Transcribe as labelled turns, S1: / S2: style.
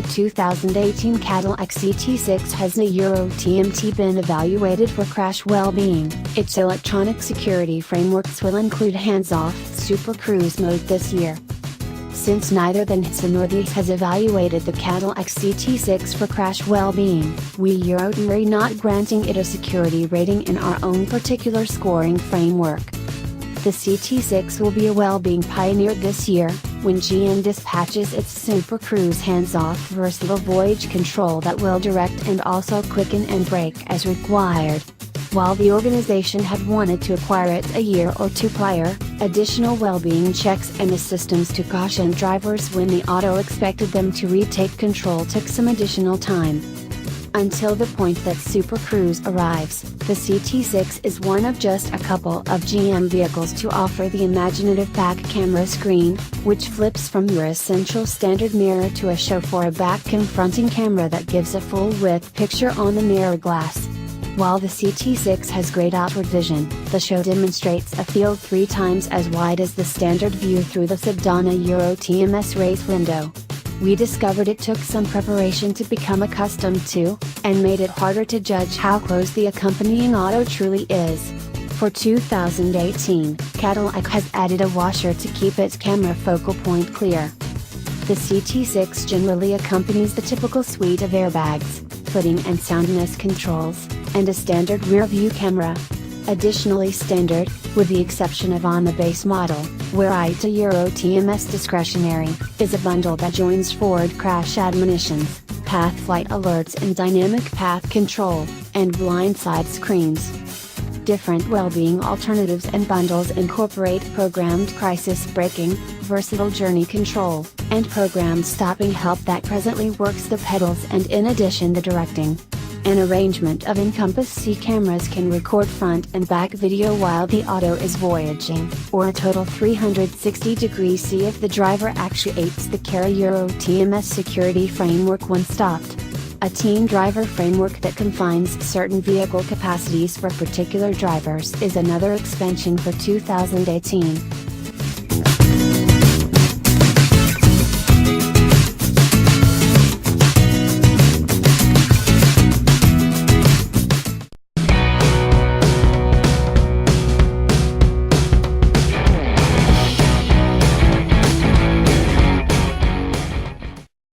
S1: The 2018 Cadillac CT6 has a Euro TMT been evaluated for crash well-being. Its electronic security frameworks will include hands-off SuperCruise mode this year. Since neither the NHTSA nor the IIHS has evaluated the Cadillac CT6 for crash well-being, we are not granting it a security rating in our own particular scoring framework. The CT6 will be a well-being pioneer this year, when GM dispatches its SuperCruise hands-off versatile voyage control that will direct and also quicken and brake as required. While the organization had wanted to acquire it a year or two prior, additional well-being checks and the systems to caution drivers when the auto expected them to retake control took some additional time. Until the point that SuperCruise arrives, the CT6 is one of just a couple of GM vehicles to offer the imaginative back camera screen, which flips from your essential standard mirror to a show for a back-confronting camera that gives a full-width picture on the mirror glass. While the CT6 has great outward vision, the show demonstrates a field 3 times as wide as the standard view through the Sedana Euro TMS race window. We discovered it took some preparation to become accustomed to, and made it harder to judge how close the accompanying auto truly is. For 2018, Cadillac has added a washer to keep its camera focal point clear. The CT6 generally accompanies the typical suite of airbags, footing and soundness controls, and a standard rear view camera. Additionally standard, with the exception of on the base model, where IIHS Euro TMS discretionary, is a bundle that joins forward crash admonitions, path flight alerts and dynamic path control, and blindside screens. Different well-being alternatives and bundles incorporate programmed crisis braking, versatile journey control, and programmed stopping help that presently works the pedals and in addition the directing. An arrangement of Encompass C cameras can record front and back video while the auto is voyaging, or a total 360° C if the driver actuates the Cara Euro TMS security framework when stopped. A team driver framework that confines certain vehicle capacities for particular drivers is another expansion for 2018.